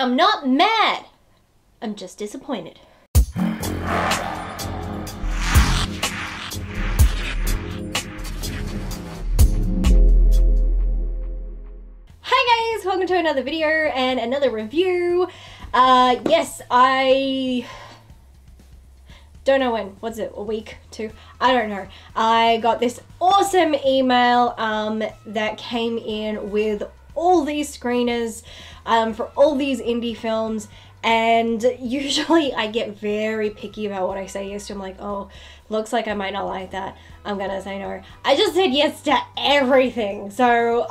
I'm not mad. I'm just disappointed. Hi guys, welcome to another video and another review. Yes, I don't know when. What's it? A week? 2? I don't know. I got this awesome email that came in with all these screeners for all these indie films, and usually I get very picky about what I say yes to. I'm like, oh, looks like I might not like that. I'm gonna say no. I just said yes to everything. So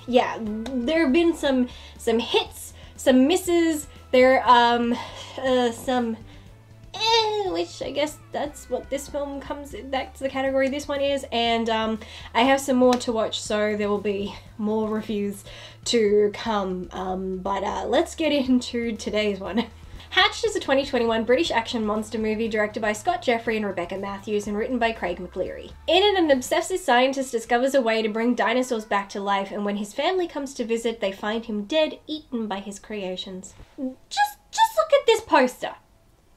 yeah, there have been some hits, some misses. There some which I guess that's what this film comes, that's the category this one is, and I have some more to watch, so there will be more reviews to come, but let's get into today's one. Hatched is a 2021 British action monster movie directed by Scott Jeffrey and Rebecca Matthews and written by Craig McLeary. In it, an obsessive scientist discovers a way to bring dinosaurs back to life, and when his family comes to visit, they find him dead, eaten by his creations. Just look at this poster.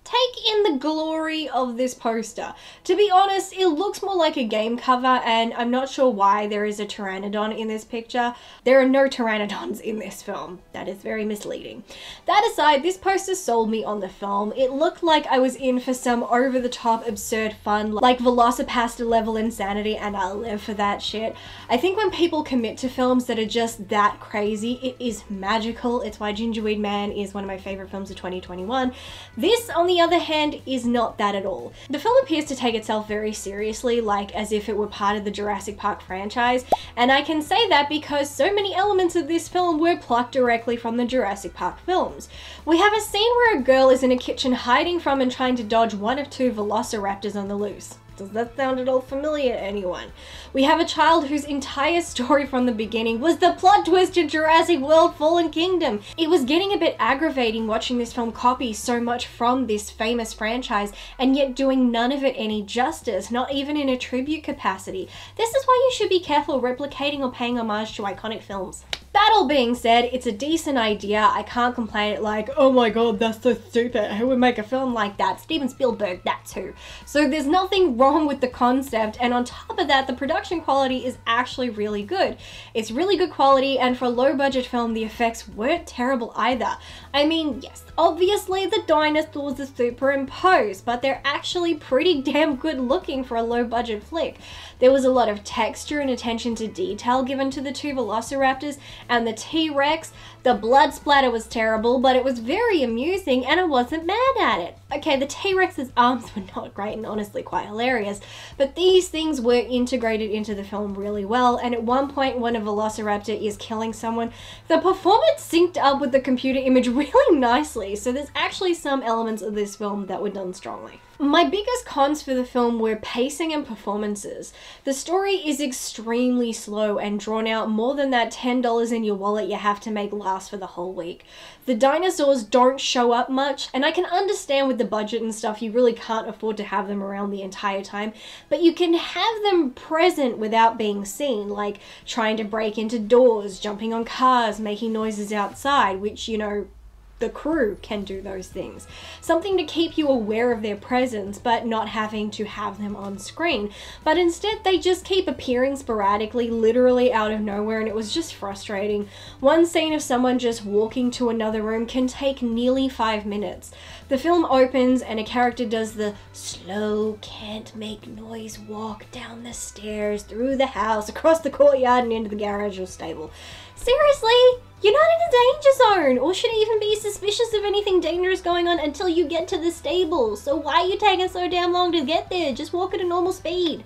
Take in the glory of this poster. To be honest, it looks more like a game cover, and I'm not sure why there is a pteranodon in this picture. There are no pteranodons in this film. That is very misleading. That aside, this poster sold me on the film. It looked like I was in for some over-the-top absurd fun, like Velocipasta level insanity, and I'll live for that shit. I think when people commit to films that are just that crazy, it is magical. It's why Gingerweed Man is one of my favorite films of 2021. This, on the other hand, is not that at all. The film appears to take itself very seriously, like as if it were part of the Jurassic Park franchise, and I can say that because so many elements of this film were plucked directly from the Jurassic Park films. We have a scene where a girl is in a kitchen hiding from and trying to dodge one of 2 velociraptors on the loose. Does that sound at all familiar to anyone? We have a child whose entire story from the beginning was the plot twist in Jurassic World Fallen Kingdom. It was getting a bit aggravating watching this film copy so much from this famous franchise and yet doing none of it any justice, not even in a tribute capacity. This is why you should be careful replicating or paying homage to iconic films. That all being said, it's a decent idea. I can't complain at like, oh my god, that's so stupid. Who would make a film like that? Steven Spielberg, that's who. So there's nothing wrong with the concept, and on top of that, the production quality is actually really good. It's really good quality, and for a low budget film, the effects weren't terrible either. I mean, yes, obviously the dinosaurs are superimposed, but they're actually pretty damn good looking for a low budget flick. There was a lot of texture and attention to detail given to the 2 velociraptors and the T-Rex. The blood splatter was terrible, but it was very amusing and I wasn't mad at it. Okay, the T-Rex's arms were not great and honestly quite hilarious, but these things were integrated into the film really well, and at one point when a velociraptor is killing someone, the performance synced up with the computer image really nicely, so there's actually some elements of this film that were done strongly. My biggest cons for the film were pacing and performances. The story is extremely slow and drawn out, more than that $10 in your wallet you have to make last for the whole week. The dinosaurs don't show up much, and I can understand with the budget and stuff you really can't afford to have them around the entire time, but you can have them present without being seen, like trying to break into doors, jumping on cars, making noises outside, which, you know, the crew can do those things. Something to keep you aware of their presence, but not having to have them on screen. But instead, they just keep appearing sporadically, literally out of nowhere, and it was just frustrating. One scene of someone just walking to another room can take nearly 5 minutes. The film opens and a character does the slow, can't make noise walk down the stairs, through the house, across the courtyard and into the garage or stable. Seriously? You're not in a danger zone, or should even be suspicious of anything dangerous going on until you get to the stable. So why are you taking so damn long to get there? Just walk at a normal speed.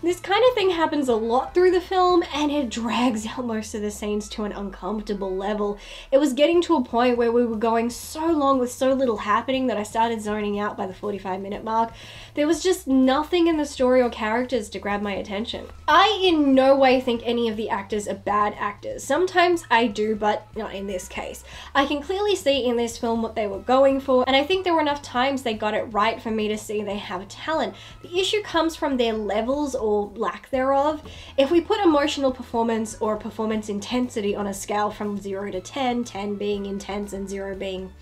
This kind of thing happens a lot through the film, and it drags out most of the scenes to an uncomfortable level. It was getting to a point where we were going so long with so little happening that I started zoning out by the 45-minute mark. There was just nothing in the story or characters to grab my attention. I in no way think any of the actors are bad actors. Sometimes I do, but not in this case. I can clearly see in this film what they were going for, and I think there were enough times they got it right for me to see they have talent. The issue comes from their levels or or lack thereof. If we put emotional performance or performance intensity on a scale from 0 to 10, 10 being intense and 0 being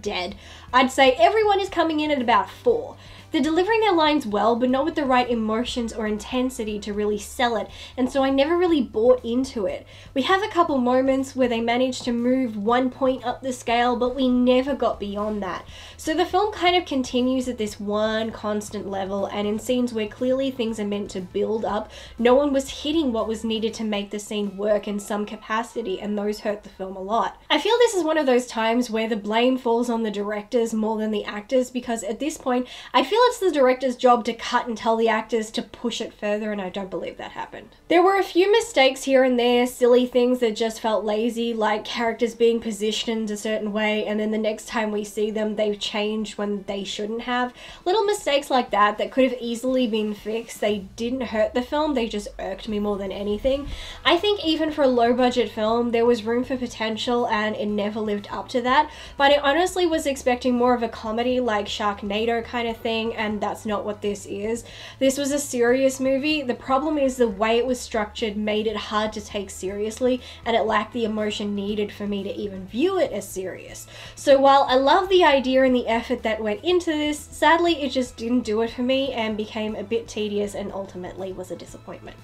dead, I'd say everyone is coming in at about 4. They're delivering their lines well, but not with the right emotions or intensity to really sell it, and so I never really bought into it. We have a couple moments where they managed to move 1 point up the scale, but we never got beyond that. So the film kind of continues at this one constant level, and in scenes where clearly things are meant to build up, no one was hitting what was needed to make the scene work in some capacity, and those hurt the film a lot. I feel this is one of those times where the blame falls on the directors more than the actors, because at this point, I feel it's the director's job to cut and tell the actors to push it further, and I don't believe that happened. There were a few mistakes here and there, silly things that just felt lazy, like characters being positioned a certain way, and then the next time we see them, they've changed when they shouldn't have. Little mistakes like that that could have easily been fixed. They didn't hurt the film, they just irked me more than anything. I think even for a low-budget film, there was room for potential, and it never lived up to that, but I honestly was expecting more of a comedy like Sharknado kind of thing, and that's not what this is. This was a serious movie. The problem is the way it was structured made it hard to take seriously, and it lacked the emotion needed for me to even view it as serious. So while I love the idea and the effort that went into this, sadly it just didn't do it for me and became a bit tedious and ultimately was a disappointment.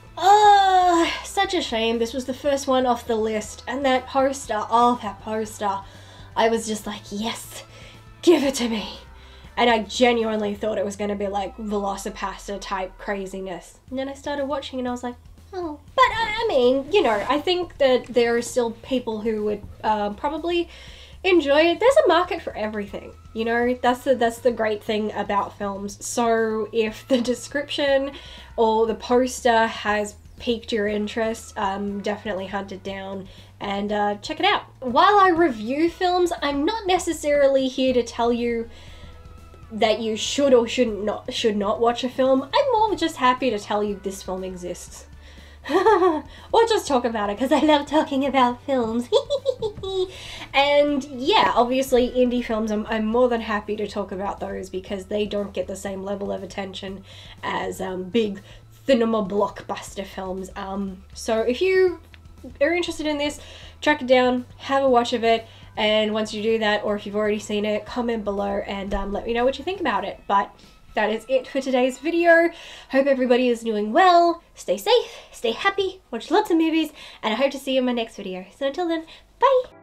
Such a shame. This was the first one off the list, and that poster, oh that poster, I was just like, yes, give it to me. And I genuinely thought it was going to be like Velocipaster type craziness. And then I started watching and I was like, oh. But I mean, you know, I think that there are still people who would probably enjoy it. There's a market for everything, you know, that's the great thing about films. So if the description or the poster has piqued your interest, definitely hunt it down and check it out. While I review films, I'm not necessarily here to tell you that you should or should not watch a film. I'm more just happy to tell you this film exists. Or just talk about it because I love talking about films. And yeah, obviously indie films, I'm more than happy to talk about those because they don't get the same level of attention as big cinema blockbuster films. So if you are interested in this, track it down, have a watch of it, and once you do that, or if you've already seen it, comment below and let me know what you think about it. But that is it for today's video. Hope everybody is doing well, stay safe, stay happy, watch lots of movies, and I hope to see you in my next video. So until then, bye!